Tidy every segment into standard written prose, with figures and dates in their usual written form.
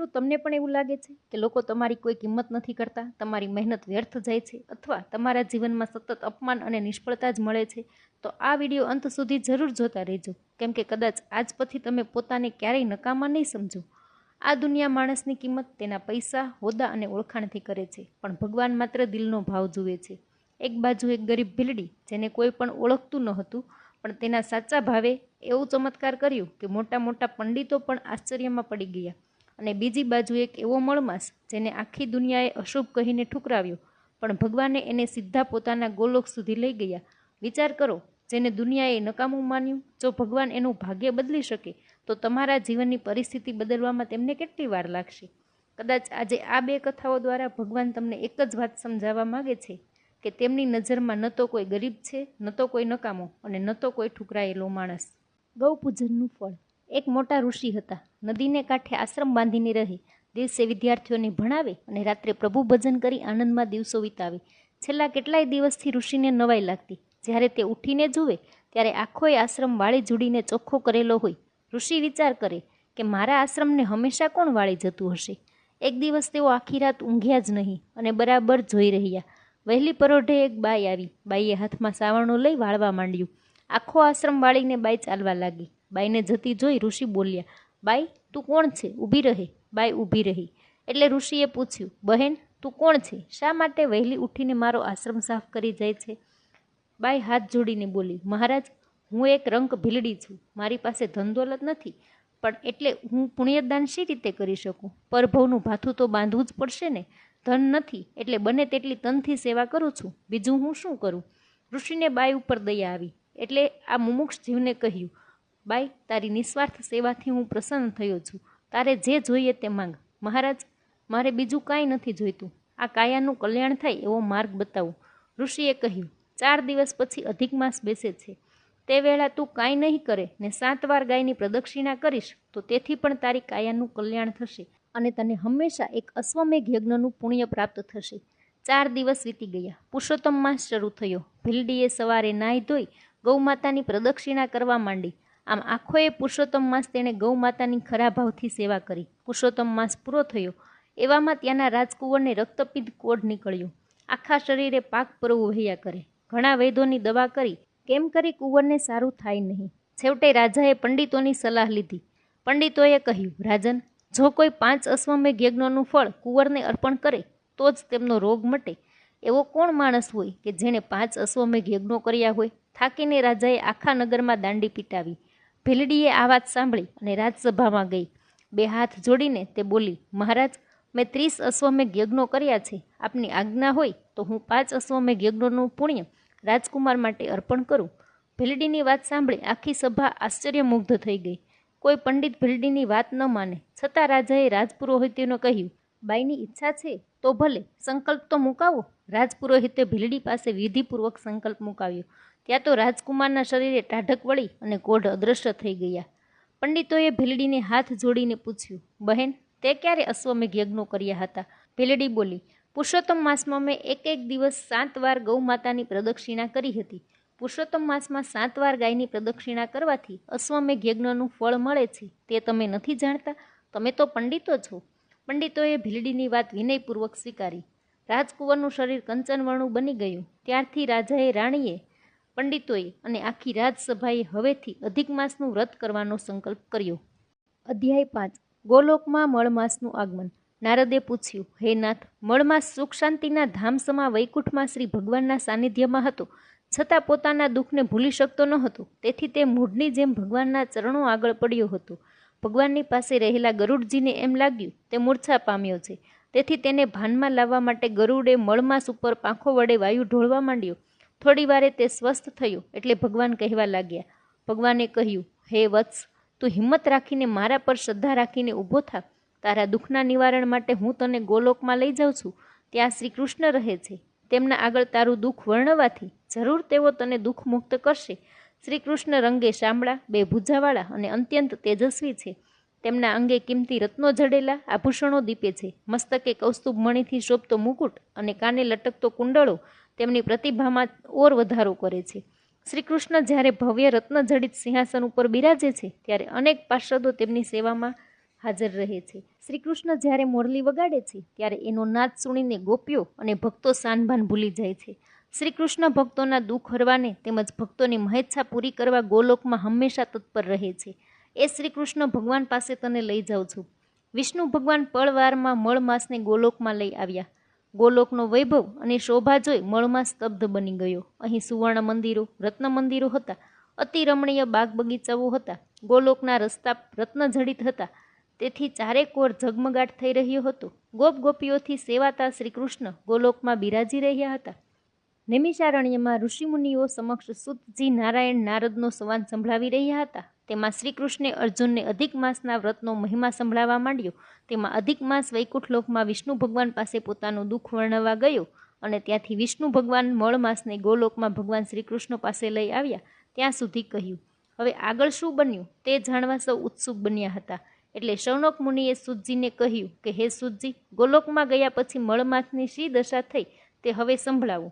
શું તમને પણ એવું લાગે છે કે લોકો તમારી કોઈ કિંમત નથી કરતા, તમારી મહેનત વ્યર્થ જાય છે અથવા તમારા જીવનમાં સતત અપમાન અને નિષ્ફળતા જ મળે છે? તો આ વિડીયો અંત સુધી જરૂર જોતા રહેજો, કેમ કે કદાચ આજ પછી તમે પોતાને ક્યારેય નકામા નહીં સમજો. આ દુનિયા માણસની કિંમત તેના પૈસા, હોદ્દા અને ઓળખાણથી કરે છે, પણ ભગવાન માત્ર દિલનો ભાવ જુએ છે. એક બાજુ એક ગરીબ ભીલડી જેને કોઈ પણ ઓળખતું ન હતું, પણ તેના સાચા ભાવે એવું ચમત્કાર કર્યું કે મોટા મોટા પંડિતો પણ આશ્ચર્યમાં પડી ગયા. અને બીજી બાજુ એક એવો મળમાસ જેને આખી દુનિયાએ અશુભ કહીને ઠુકરાવ્યો, પણ ભગવાને એને સીધા પોતાના ગોલોક સુધી લઈ ગયા. વિચાર કરો, જેને દુનિયાએ નકામું માન્યું, જો ભગવાન એનું ભાગ્ય બદલી શકે તો તમારા જીવનની પરિસ્થિતિ બદલવામાં તેમને કેટલી વાર લાગશે? કદાચ આજે આ બે કથાઓ દ્વારા ભગવાન તમને એક જ વાત સમજાવવા માગે છે કે તેમની નજરમાં ન તો કોઈ ગરીબ છે, ન તો કોઈ નકામો અને ન તો કોઈ ઠુકરાયેલો માણસ. ગૌપૂજનનું ફળ. એક મોટા ઋષિ હતા. નદીને કાંઠે આશ્રમ બાંધીને રહે, દિવસે વિદ્યાર્થીઓને ભણાવે અને રાત્રે પ્રભુ ભજન કરી આનંદમાં દિવસો વિતાવે. છેલ્લા કેટલાય દિવસથી ઋષિને નવાઈ લાગતી. જ્યારે તે ઉઠીને જુએ ત્યારે આખોય આશ્રમ વાળી જુડીને ચોખ્ખો કરેલો હોય. ઋષિ વિચાર કરે કે મારા આશ્રમને હંમેશા કોણ વાળી જતું હશે? એક દિવસ તેઓ આખી રાત ઊંઘ્યા જ નહીં અને બરાબર જોઈ રહ્યા. વહેલી પરોઢે એક બાઈ આવી. બાઈએ હાથમાં સાવરણું લઈ વાળવા માંડ્યું. આખો આશ્રમ વાળીને બાઈ ચાલવા લાગી. બાઈને જતી જોઈ ઋષિ બોલ્યા, બાઈ, તું કોણ છે? ઊભી રહે. બાઈ ઊભી રહી. એટલે ઋષિએ પૂછ્યું, બહેન, તું કોણ છે? શા માટે વહેલી ઉઠીને મારો આશ્રમ સાફ કરી જાય છે? બાઈ હાથ જોડીને બોલી, મહારાજ, હું એક રંક ભીલડી છું. મારી પાસે ધન દોલત નથી, પણ એટલે હું પુણ્યદાન શી રીતે કરી શકું? પરભવનું ભાથું તો બાંધવું જ પડશે ને. ધન નથી એટલે બને તેટલી તનથી સેવા કરું છું, બીજું હું શું કરું? ઋષિને બાઈ ઉપર દયા આવી એટલે આ મુમુક્ષ જીવને કહ્યું, બાઈ, તારી નિસ્વાર્થ સેવાથી હું પ્રસન્ન થયો છું. તારે જે જોઈએ તે માંગ. મહારાજ, મારે બીજું કાંઈ નથી જોઈતું. આ કાયાનું કલ્યાણ થાય એવો માર્ગ બતાવો. ઋષિએ કહ્યું, 4 દિવસ પછી અધિક માસ બેસે છે. તે વેળા તું કાંઈ નહીં કરે ને 7 વાર ગાયની પ્રદક્ષિણા કરીશ તો તેથી પણ તારી કાયાનું કલ્યાણ થશે અને તને હંમેશા એક અશ્વમેઘ યજ્ઞનું પુણ્ય પ્રાપ્ત થશે. 4 દિવસ વીતી ગયા. પુરુષોત્તમ માસ શરૂ થયો. ભીલડીએ સવારે નાહી ધોઈ ગૌમાતાની પ્રદક્ષિણા કરવા માંડી. આમ આખોએ પુરુષોત્તમ માસ તેણે ગૌમાતાની ખરા ભાવથી સેવા કરી. પુરુષોત્તમ માસ પૂરો થયો એવામાં ત્યાંના રાજકુંવરને રક્તપિત્ત કોઢ નીકળ્યો. આખા શરીરે પાક પરવું વહ્યા કરે. ઘણા વૈદ્યોની દવા કરી, કેમ કરી કુંવરને સારું થાય નહીં. છેવટે રાજાએ પંડિતોની સલાહ લીધી. પંડિતોએ કહ્યું, રાજન, જો કોઈ 5 અશ્વમેઘ યજ્ઞોનું ફળ કુંવરને અર્પણ કરે તો જ તેમનો રોગ મટે. એવો કોણ માણસ હોય કે જેણે 5 અશ્વમેઘ યજ્ઞો કર્યા હોય? થાકીને રાજાએ આખા નગરમાં દાંડી પીટાવી. ભીલડીએ આ વાત સાંભળી અને રાજસભામાં ગઈ. 2 હાથ જોડીને તે બોલી, મહારાજ, મેં 30 અશ્વમેઘ યજ્ઞો કર્યા છે. આપની આજ્ઞા હોય તો હું 5 અશ્વમેઘ યજ્ઞોનું પુણ્ય રાજકુમાર માટે અર્પણ કરું. ભીલડીની વાત સાંભળી આખી સભા આશ્ચર્યમુગ્ધ થઈ ગઈ. કોઈ પંડિત ભીલડીની વાત ન માને, છતાં રાજાએ રાજપુરોહિતોને કહ્યું, બાઈની ઈચ્છા છે તો ભલે, સંકલ્પ તો મુકાવો. રાજપુરોહિતે ભીલડી પાસે વિધિપૂર્વક સંકલ્પ મુકાવ્યો. ત્યાં તો રાજકુમારના શરીરે ટાઢક વળી અને કોઢ અદ્રશ્ય થઈ ગયા. પંડિતોએ ભીલડીને હાથ જોડીને પૂછ્યું, બહેન, તે ક્યારે અશ્વમેઘ યજ્ઞો કર્યા હતા? ભીલડી બોલી, પુરુષોત્તમ માસમાં મેં એક દિવસ 7 વાર ગૌમાતાની પ્રદક્ષિણા કરી હતી. પુરુષોત્તમ માસમાં 7 વાર ગાયની પ્રદક્ષિણા કરવાથી અશ્વમેઘ યજ્ઞનું ફળ મળે છે. તે તમે નથી જાણતા? તમે તો પંડિતો છો. પંડિતોએ ભીલડીની વાત વિનયપૂર્વક સ્વીકારી. રાજકુંવરનું શરીર કંચનવર્ણું બની ગયું. ત્યારથી રાજાએ, રાણીએ, પંડિતોએ અને આખી રાજસભાએ હવેથી અધિક માસનું વ્રત કરવાનો સંકલ્પ કર્યો. અધ્યાય 5. ગોલોકમાં મળમાસનું આગમન. નારદે પૂછ્યું, હે નાથ, મળમાસ સુખ શાંતિના ધામ સમા વૈકુંઠમાં શ્રી ભગવાનના સાનિધ્યમાં હતો, છતાં પોતાના દુઃખને ભૂલી શકતો ન હતો. તેથી તે મૂઢની જેમ ભગવાનના ચરણો આગળ પડ્યો હતો. ભગવાનની પાસે રહેલા ગરુડજીને એમ લાગ્યું તે મૂર્છા પામ્યો છે. તેથી તેને ભાનમાં લાવવા માટે ગરુડે મળમાસ ઉપર પાંખો વડે વાયુ ઢોળવા માંડ્યો. થોડી વારે તે સ્વસ્થ થયો એટલે ભગવાન કહેવા લાગ્યા. ભગવાને કહ્યું, હે વત્સ, તું હિંમત રાખીને મારા પર શ્રદ્ધા રાખીને ઊભો થા. તારા દુઃખના નિવારણ માટે હું તને ગોલોકમાં લઈ જાઉં છું. ત્યાં શ્રી કૃષ્ણ રહે છે. તેમના આગળ તારું દુઃખ વર્ણવાથી જરૂર તેઓ તને દુઃખ મુક્ત કરશે. શ્રી કૃષ્ણ રંગે શામળા, 2 ભુજાવાળા અને અત્યંત તેજસ્વી છે. તેમના અંગે કિંમતી રત્નો જડેલા આભૂષણો દીપે છે. મસ્તકે કૌસ્તુભ મણીથી શોભતો મુકુટ અને કાને લટકતો કુંડળો તેમની પ્રતિભામાં ઓર વધારો કરે છે. શ્રી કૃષ્ણ જ્યારે ભવ્ય રત્નજડિત સિંહાસન ઉપર બિરાજે છે ત્યારે અનેક પાર્ષદો તેમની સેવામાં હાજર રહે છે. શ્રી કૃષ્ણ જ્યારે મોરલી વગાડે છે ત્યારે એનો નાદ સુણીને ગોપીઓ અને ભક્તો સાનભાન ભૂલી જાય છે. શ્રી કૃષ્ણ ભક્તોના દુઃખ હરવાને તેમજ ભક્તોની મહેચ્છા પૂરી કરવા ગોલોકમાં હંમેશા તત્પર રહે છે. એ શ્રી કૃષ્ણ ભગવાન પાસે તને લઈ જાઉં છું. વિષ્ણુ ભગવાન પળવારમાં મળમાસને ગોલોકમાં લઈ આવ્યા. ગોલોકનો વૈભવ અને શોભા જોઈ મળમાસ સ્તબ્ધ બની ગયો. અહીં સુવર્ણ મંદિરો, રત્ન મંદિરો હતા. અતિ રમણીય બાગ બગીચાઓ હતા. ગોલોકના રસ્તા રત્નજડિત હતા. તેથી ચારેકોર ઝગમગાટ થઈ રહ્યો હતો. ગોપ ગોપીઓથી સેવાતા શ્રી કૃષ્ણ ગોલોકમાં બિરાજી રહ્યા હતા. નૈમિષારણ્યમાં ઋષિમુનિઓ સમક્ષ સૂતજી નારાયણ નારદનો સંવાદ સંભળાવી રહ્યા હતા. તેમાં શ્રી કૃષ્ણે અર્જુનને અધિક માસના વ્રતનો મહિમા સંભળાવવા માંડ્યો. તેમાં અધિક માસ વૈકુંઠ લોકમાં વિષ્ણુ ભગવાન પાસે પોતાનું દુઃખ વર્ણવવા ગયો અને ત્યાંથી વિષ્ણુ ભગવાન મળ માસને ગોલોકમાં ભગવાન શ્રી કૃષ્ણ પાસે લઈ આવ્યા. ત્યાં સુધી કહ્યું. હવે આગળ શું બન્યું તે જાણવા સૌ ઉત્સુક બન્યા હતા. એટલે શૌનક મુનિએ સૂતજીને કહ્યું કે હે સૂતજી, ગોલોકમાં ગયા પછી મળમાસની શી દશા થઈ તે હવે સંભળાવો.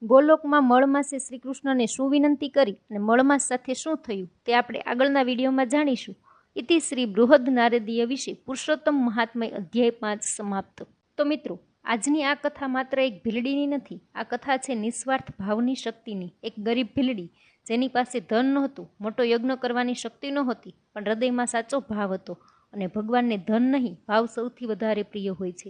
ગોલોકમાં મળમાસે શ્રી કૃષ્ણને શું વિનંતી કરી અને મળમાસ સાથે શું થયું તે આપણે આગળના વિડીયોમાં જાણીશું. ઇતિ શ્રી બૃહદ નારદીય વિશે પુરુષોત્તમ મહાત્મય અધ્યાય 5 સમાપ્ત. તો મિત્રો, આજની આ કથા માત્ર એક ભીલડીની નથી. આ કથા છે નિસ્વાર્થ ભાવની શક્તિની. એક ગરીબ ભીલડી જેની પાસે ધન નહોતું, મોટો યજ્ઞ કરવાની શક્તિ નહોતી, પણ હૃદયમાં સાચો ભાવ હતો. અને ભગવાનને ધન નહીં, ભાવ સૌથી વધારે પ્રિય હોય છે.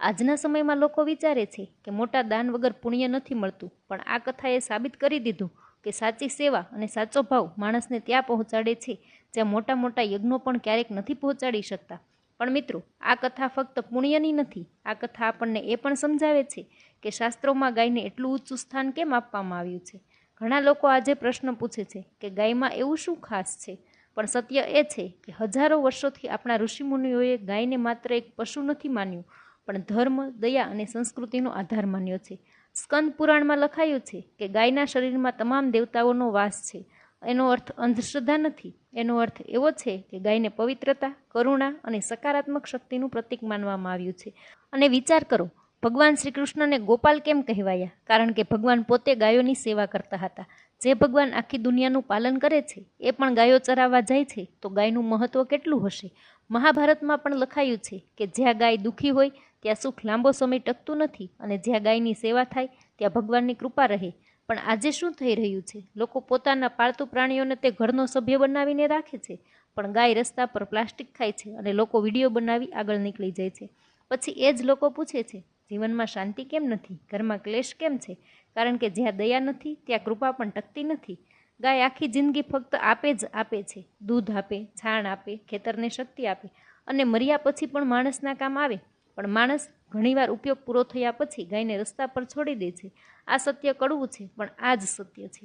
આજના સમયમાં લોકો વિચારે છે કે મોટા દાન વગર પુણ્ય નથી મળતું, પણ આ કથાએ સાબિત કરી દીધું કે સાચી સેવા અને સાચો ભાવ માણસને ત્યાં પહોંચાડે છે જ્યાં મોટા મોટા યજ્ઞો પણ ક્યારેક નથી પહોંચાડી શકતા. પણ મિત્રો, આ કથા ફક્ત પુણ્યની નથી. આ કથા આપણને એ પણ સમજાવે છે કે શાસ્ત્રોમાં ગાયને એટલું ઊંચું સ્થાન કેમ આપવામાં આવ્યું છે. ઘણા લોકો આજે પ્રશ્ન પૂછે છે કે ગાયમાં એવું શું ખાસ છે, પણ સત્ય એ છે કે હજારો વર્ષોથી આપણા ઋષિમુનિઓએ ગાયને માત્ર એક પશુ નથી માન્યું, પણ ધર્મ, દયા અને સંસ્કૃતિનો આધાર માન્યો છે. સ્કંદ પુરાણમાં લખાયું છે કે ગાયના શરીરમાં તમામ દેવતાઓનો વાસ છે. એનો અર્થ અંધશ્રદ્ધા નથી. એનો અર્થ એવો છે કે ગાયને પવિત્રતા, કરુણા અને સકારાત્મક શક્તિનું પ્રતીક માનવામાં આવ્યું છે. અને વિચાર કરો, ભગવાન શ્રી કૃષ્ણને ગોપાલ કેમ કહેવાયા? કારણ કે ભગવાન પોતે ગાયોની સેવા કરતા હતા. જે ભગવાન આખી દુનિયાનું પાલન કરે છે એ પણ ગાયો ચરાવવા જાય છે, તો ગાયનું મહત્વ કેટલું હશે? મહાભારતમાં પણ લખાયું છે કે જ્યાં ગાય દુઃખી હોય ત્યાં સુખ લાંબો સમય ટકતું નથી, અને જ્યાં ગાયની સેવા થાય ત્યાં ભગવાનની કૃપા રહે. પણ આજે શું થઈ રહ્યું છે? લોકો પોતાના પાળતુ પ્રાણીઓને તે ઘરનો સભ્ય બનાવીને રાખે છે, પણ ગાય રસ્તા પર પ્લાસ્ટિક ખાય છે અને લોકો વિડીયો બનાવી આગળ નીકળી જાય છે. પછી એ જ લોકો પૂછે છે, જીવનમાં શાંતિ કેમ નથી? ઘરમાં ક્લેશ કેમ છે? કારણ કે જ્યાં દયા નથી ત્યાં કૃપા પણ ટકતી નથી. ગાય આખી જિંદગી ફક્ત આપે જ આપે છે. દૂધ આપે, છાણ આપે, ખેતરને શક્તિ આપે, અને મર્યા પછી પણ માણસના કામ આવે. પણ માણસ ઘણીવાર ઉપયોગ પૂરો થયા પછી ગાયને રસ્તા પર છોડી દે છે. આ સત્ય કડવું છે, પણ આ જ સત્ય છે.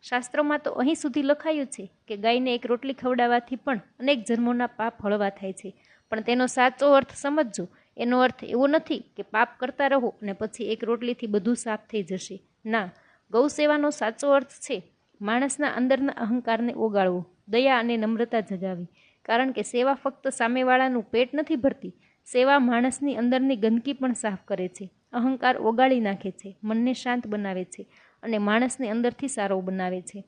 શાસ્ત્રોમાં તો અહીં સુધી લખાયું છે કે ગાયને એક રોટલી ખવડાવવાથી પણ અનેક જન્મોના પાપ હળવા થાય છે. પણ તેનો સાચો અર્થ સમજજો. એનો અર્થ એવો નથી કે પાપ કરતા રહો અને પછી એક રોટલીથી બધું સાફ થઈ જશે. ના, ગૌ સેવાનો સાચો અર્થ છે માણસના અંદરના અહંકારને ઓગાળવો, દયા અને નમ્રતા જગાવી. કારણ કે સેવા ફક્ત સામેવાળાનું પેટ નથી ભરતી. સેવા માણસની અંદરની ગંદકી પણ સાફ કરે છે, અહંકાર ઓગાળી નાખે છે, મનને શાંત બનાવે છે અને માણસને અંદરથી સારો બનાવે છે.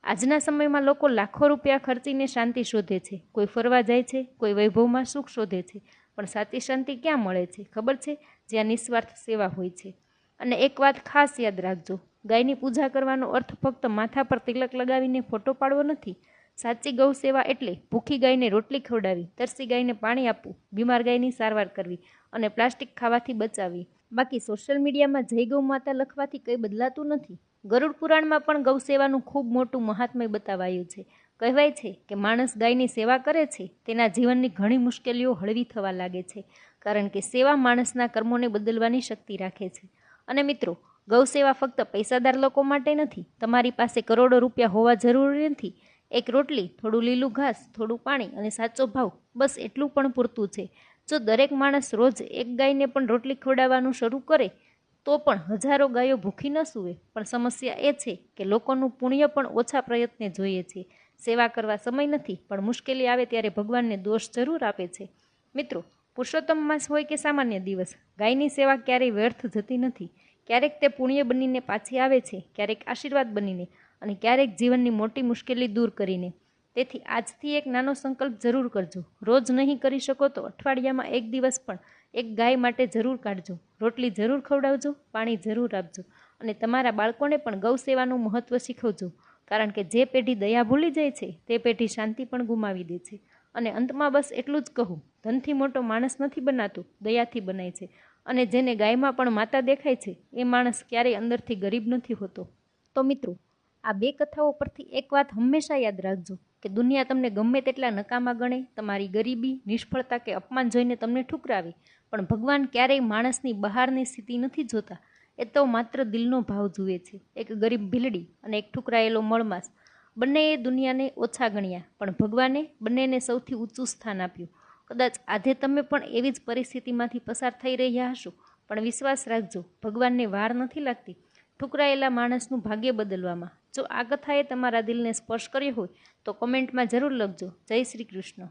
આજના સમયમાં લોકો લાખો રૂપિયા ખર્ચીને શાંતિ શોધે છે. કોઈ ફરવા જાય છે, કોઈ વૈભવમાં સુખ શોધે છે, પણ સાચી શાંતિ ક્યાં મળે છે ખબર છે? જ્યાં નિસ્વાર્થ સેવા હોય છે. અને એક વાત ખાસ યાદ રાખજો, ગાયની પૂજા કરવાનો અર્થ ફક્ત માથા પર તિલક લગાવીને ફોટો પાડવો નથી. સાચી ગૌ સેવા એટલે ભૂખી ગાયને રોટલી ખવડાવી, તરસી ગાયને પાણી આપવું, બીમાર ગાયની સારવાર કરવી અને પ્લાસ્ટિક ખાવાથી બચાવવી. બાકી સોશિયલ મીડિયામાં જય ગૌ માતા લખવાથી કંઈ બદલાતું નથી. ગરુડ પુરાણમાં પણ ગૌ સેવાનું ખૂબ મોટું મહાત્મ્ય બતાવાયું છે. કહેવાય છે કે માણસ ગાયની સેવા કરે છે તેના જીવનની ઘણી મુશ્કેલીઓ હળવી થવા લાગે છે, કારણ કે સેવા માણસના કર્મોને બદલવાની શક્તિ રાખે છે. અને મિત્રો, ગૌ સેવા ફક્ત પૈસાદાર લોકો માટે નથી. તમારી પાસે કરોડો રૂપિયા હોવા જરૂરી નથી. એક રોટલી, થોડું લીલું ઘાસ, થોડું પાણી અને સાચો ભાવ, બસ એટલું પણ પૂરતું છે. જો દરેક માણસ રોજ એક ગાયને પણ રોટલી ખવડાવવાનું શરૂ કરે તો પણ હજારો ગાયો ભૂખી ન સૂવે. પણ સમસ્યા એ છે કે લોકોનું પુણ્ય પણ ઓછા પ્રયત્ને જોઈએ છે. સેવા કરવા સમય નથી, પણ મુશ્કેલી આવે ત્યારે ભગવાનને દોષ જરૂર આપે છે. મિત્રો, પુરુષોત્તમ માસ હોય કે સામાન્ય દિવસ, ગાયની સેવા ક્યારેય વ્યર્થ જતી નથી. ક્યારેક તે પુણ્ય બનીને પાછી આવે છે, ક્યારેક આશીર્વાદ બનીને, અને ક્યારેક જીવનની મોટી મુશ્કેલી દૂર કરીને. તેથી આજથી એક નાનો સંકલ્પ જરૂર કરજો. રોજ નહીં કરી શકો તો અઠવાડિયામાં એક દિવસ પણ એક ગાય માટે જરૂર કાઢજો. રોટલી જરૂર ખવડાવજો, પાણી જરૂર આપજો અને તમારા બાળકોને પણ ગૌ સેવાનું મહત્ત્વ શીખવજો. કારણ કે જે પેઢી દયા ભૂલી જાય છે તે પેઢી શાંતિ પણ ગુમાવી દે છે. અને અંતમાં બસ એટલું જ કહું, ધનથી મોટો માણસ નથી બનાતો, દયાથી બનાય છે. અને જેને ગાયમાં પણ માતા દેખાય છે એ માણસ ક્યારેય અંદરથી ગરીબ નથી હોતો. તો મિત્રો, આ બે કથાઓ પરથી એક વાત હંમેશા યાદ રાખજો કે દુનિયા તમને ગમે તેટલા નકામા ગણે, તમારી ગરીબી, નિષ્ફળતા કે અપમાન જોઈને તમને ઠુકરાવે, પણ ભગવાન ક્યારેય માણસની બહારની સ્થિતિ નથી જોતા. એ તો માત્ર દિલનો ભાવ જુએ છે. એક ગરીબ ભીલડી અને એક ઠુકરાયેલો મળમાસ, બંનેએ દુનિયાને ઓછા ગણ્યા, પણ ભગવાને બંનેને સૌથી ઊંચું સ્થાન આપ્યું. કદાચ આજે તમે પણ એવી જ પરિસ્થિતિમાંથી પસાર થઈ રહ્યા હશો, પણ વિશ્વાસ રાખજો, ભગવાનને વાર નથી લાગતી ઠુકરાયેલા માણસનું ભાગ્ય બદલવામાં. જો આ કથાએ તમારા દિલને સ્પર્શ કર્યો હોય તો કોમેન્ટમાં જરૂર લખજો. જય શ્રી કૃષ્ણ.